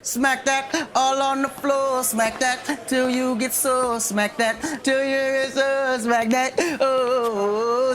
Smack that all on the floor, smack that till you get sore, smack that till you get sore, smack that. Oh.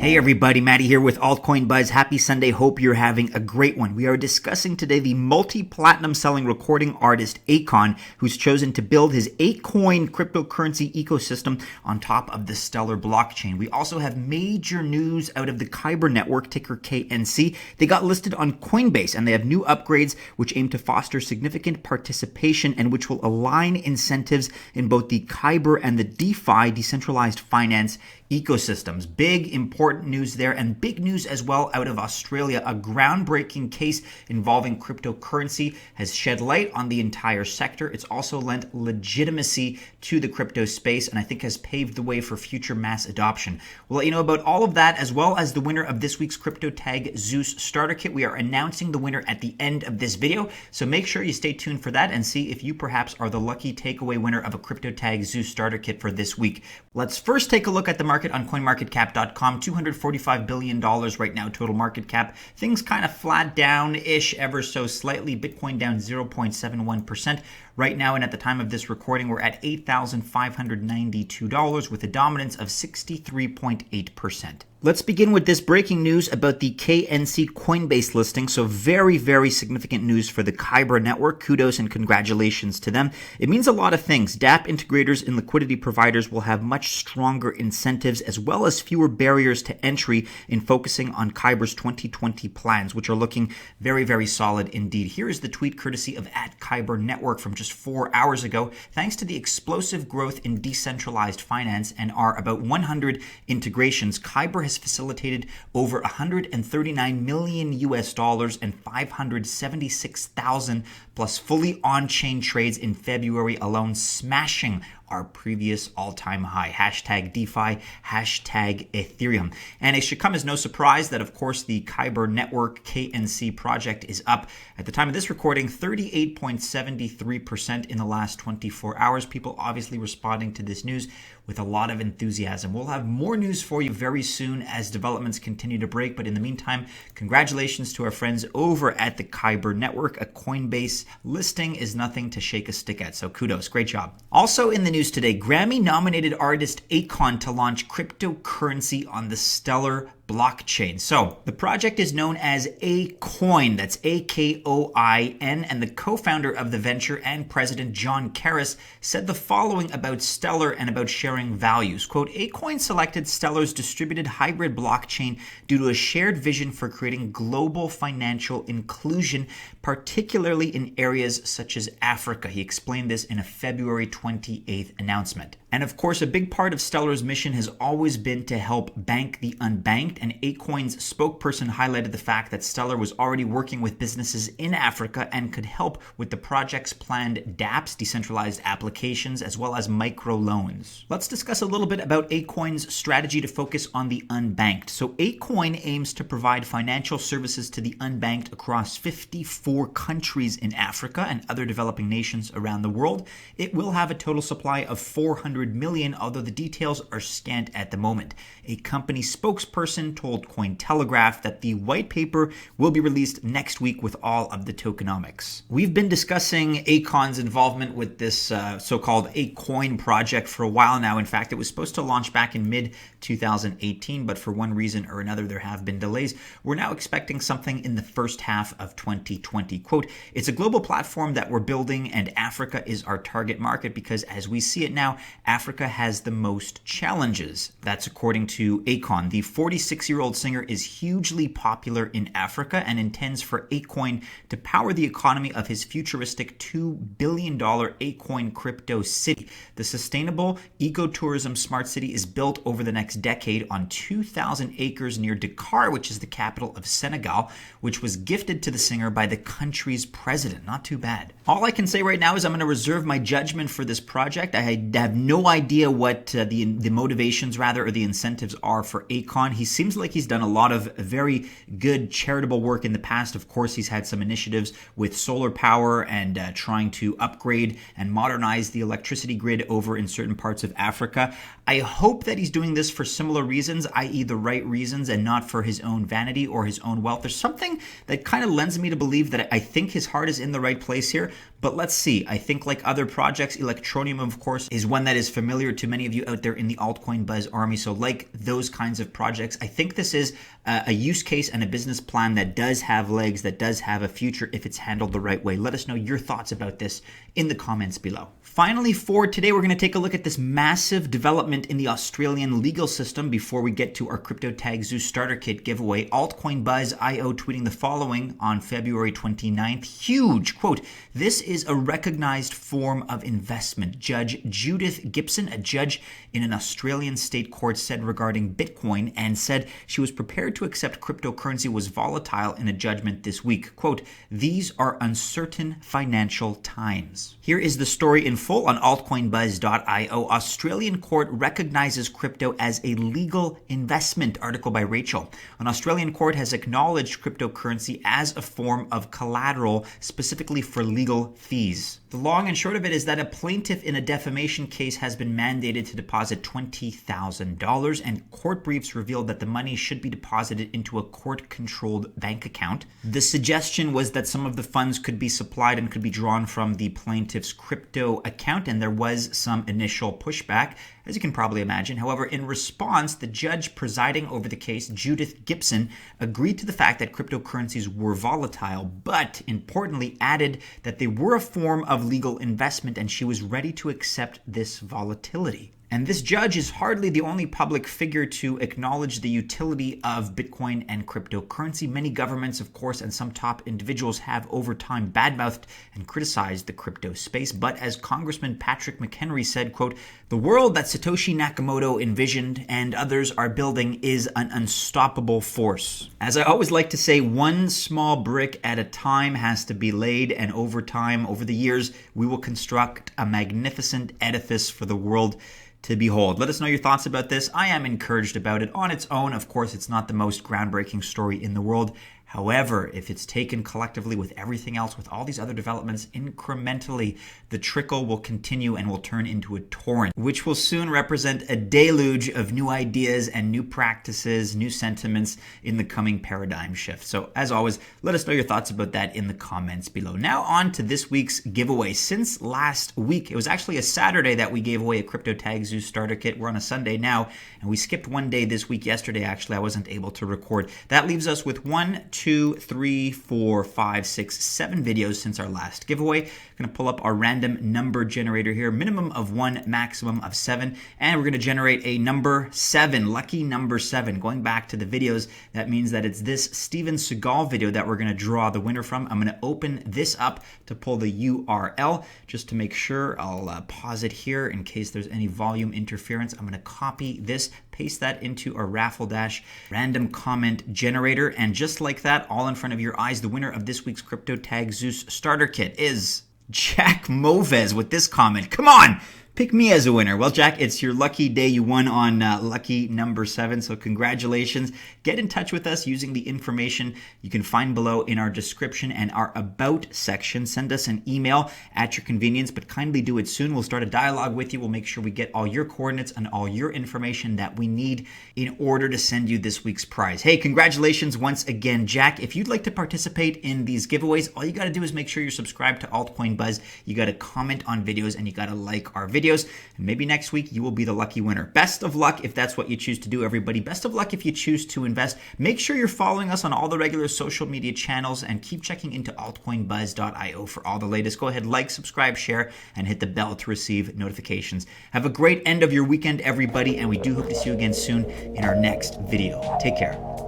Hey everybody, Maddie here with Altcoin Buzz. Happy Sunday. Hope you're having a great one. We are discussing today the multi-platinum selling recording artist Akon, who's chosen to build his Akoin cryptocurrency ecosystem on top of the Stellar blockchain. We also have major news out of the Kyber Network, ticker KNC. They got listed on Coinbase and they have new upgrades which aim to foster significant participation and which will align incentives in both the Kyber and the DeFi, decentralized finance ecosystems. Big, important news there, and big news as well out of Australia. A groundbreaking case involving cryptocurrency has shed light on the entire sector. It's also lent legitimacy to the crypto space and I think has paved the way for future mass adoption. We'll let you know about all of that as well as the winner of this week's Crypto Tag Zeus starter kit. We are announcing the winner at the end of this video, so make sure you stay tuned for that and see if you perhaps are the lucky takeaway winner of a Crypto Tag Zeus starter kit for this week. Let's first take a look at the market on coinmarketcap.com. $245 billion right now, total market cap. Things kind of flat down-ish ever so slightly. Bitcoin down 0.71% right now, and at the time of this recording, we're at $8,592 with a dominance of 63.8%. Let's begin with this breaking news about the KNC Coinbase listing. So very, very significant news for the Kyber Network. Kudos and congratulations to them. It means a lot of things. DApp integrators and liquidity providers will have much stronger incentives as well as fewer barriers to entry in focusing on Kyber's 2020 plans, which are looking very, very solid indeed. Here is the tweet courtesy of @Kyber Network from just 4 hours ago. Thanks to the explosive growth in decentralized finance and our about 100 integrations, Kyber has facilitated over 139 million US dollars and 576,000 plus fully on-chain trades in February alone, smashing our previous all-time high. Hashtag DeFi, hashtag Ethereum. And it should come as no surprise that, of course, the Kyber Network KNC project is up at the time of this recording 38.73% in the last 24 hours. People obviously responding to this news with a lot of enthusiasm. We'll have more news for you very soon as developments continue to break. But in the meantime, congratulations to our friends over at the Kyber Network. A Coinbase listing is nothing to shake a stick at. So kudos. Great job. Also in the news today, Grammy-nominated artist Akon to launch cryptocurrency on the Stellar blockchain. So the project is known as Akoin, that's Akoin, and the co-founder of the venture and president Jon Karas said the following about Stellar and about sharing values. Quote, Akoin selected Stellar's distributed hybrid blockchain due to a shared vision for creating global financial inclusion, particularly in areas such as Africa. He explained this in a February 28th announcement. And of course, a big part of Stellar's mission has always been to help bank the unbanked, and Akoin's spokesperson highlighted the fact that Stellar was already working with businesses in Africa and could help with the project's planned dApps, decentralized applications, as well as microloans. Let's discuss a little bit about Akoin's strategy to focus on the unbanked. So Akoin aims to provide financial services to the unbanked across 54 countries in Africa and other developing nations around the world. It will have a total supply of 400 million, although the details are scant at the moment. A company spokesperson told Cointelegraph that the white paper will be released next week with all of the tokenomics. We've been discussing Akon's involvement with this so-called Akoin project for a while now. In fact, it was supposed to launch back in mid-2018, but for one reason or another, there have been delays. We're now expecting something in the first half of 2020. Quote, it's a global platform that we're building, and Africa is our target market because as we see it now, Africa has the most challenges. That's according to Akon. The 46-year-old singer is hugely popular in Africa and intends for Akoin to power the economy of his futuristic $2 billion Akoin crypto city. The sustainable ecotourism smart city is built over the next decade on 2,000 acres near Dakar, which is the capital of Senegal, which was gifted to the singer by the country's president. Not too bad. All I can say right now is I'm going to reserve my judgment for this project. I have no no idea what the motivations rather, or the incentives are for Akon. He seems like he's done a lot of very good charitable work in the past. Of course, he's had some initiatives with solar power and trying to upgrade and modernize the electricity grid over in certain parts of Africa. I hope that he's doing this for similar reasons, i.e. the right reasons, and not for his own vanity or his own wealth. There's something that kind of lends me to believe that I think his heart is in the right place here, but let's see. I think like other projects, Electroneum, of course, is one that is familiar to many of you out there in the altcoin buzz army. So like those kinds of projects, I think this is a use case and a business plan that does have legs, that does have a future if it's handled the right way. Let us know your thoughts about this in the comments below. Finally, for today, we're going to take a look at this massive development in the Australian legal system before we get to our Crypto Tag Zeus starter kit giveaway. Altcoin Buzz IO tweeting the following on February 29th. Huge quote. This is a recognized form of investment. Judge Judith Gibson, a judge in an Australian state court, said regarding Bitcoin, and said she was prepared to accept cryptocurrency was volatile in a judgment this week. Quote, these are uncertain financial times. Here is the story in full on altcoinbuzz.io. Australian court recognizes crypto as a legal investment. Article by Rachel. An Australian court has acknowledged cryptocurrency as a form of collateral, specifically for legal fees. The long and short of it is that a plaintiff in a defamation case has been mandated to deposit $20,000, and court briefs revealed that the money should be deposited into a court-controlled bank account. The suggestion was that some of the funds could be supplied and could be drawn from the plaintiff's crypto account, and there was some initial pushback, as you can probably imagine. However, in response, the judge presiding over the case, Judith Gibson, agreed to the fact that cryptocurrencies were volatile, but importantly added that they were a form of legal investment, and she was ready to accept this volatility. And this judge is hardly the only public figure to acknowledge the utility of Bitcoin and cryptocurrency. Many governments, of course, and some top individuals have over time badmouthed and criticized the crypto space. But as Congressman Patrick McHenry said, quote, the world that Satoshi Nakamoto envisioned and others are building is an unstoppable force. As I always like to say, one small brick at a time has to be laid, and over time, over the years, we will construct a magnificent edifice for the world to behold. Let us know your thoughts about this. I am encouraged about it on its own. Of course, it's not the most groundbreaking story in the world. However, if it's taken collectively with everything else, with all these other developments incrementally, the trickle will continue and will turn into a torrent, which will soon represent a deluge of new ideas and new practices, new sentiments in the coming paradigm shift. So as always, let us know your thoughts about that in the comments below. Now on to this week's giveaway. Since last week, it was actually a Saturday that we gave away a Crypto Tag Zeus starter kit. We're on a Sunday now, and we skipped one day this week. Yesterday, actually, I wasn't able to record. That leaves us with 1, 2, 3, 4, 5, 6, 7 videos since our last giveaway. I'm going to pull up our random number generator here, minimum of 1, maximum of 7, and we're going to generate a number 7, lucky number 7. Going back to the videos, that means that it's this Steven Seagal video that we're going to draw the winner from. I'm going to open this up to pull the URL just to make sure. I'll pause it here in case there's any volume interference. I'm going to copy this, paste that into a Raffle Dash random comment generator, and just like that, all in front of your eyes, the winner of this week's Crypto Tag Zeus starter kit is Jack Moves with this comment. Come on! Pick me as a winner. Well, Jack, it's your lucky day. You won on lucky number 7, so congratulations. Get in touch with us using the information you can find below in our description and our About section. Send us an email at your convenience, but kindly do it soon. We'll start a dialogue with you. We'll make sure we get all your coordinates and all your information that we need in order to send you this week's prize. Hey, congratulations once again, Jack. If you'd like to participate in these giveaways, all you got to do is make sure you're subscribed to Altcoin Buzz. You got to comment on videos, and you got to like our videos. And maybe next week you will be the lucky winner. Best of luck if that's what you choose to do, everybody. Best of luck if you choose to invest. Make sure you're following us on all the regular social media channels, and keep checking into altcoinbuzz.io for all the latest. Go ahead, like, subscribe, share, and hit the bell to receive notifications. Have a great end of your weekend, everybody, and we do hope to see you again soon in our next video. Take care.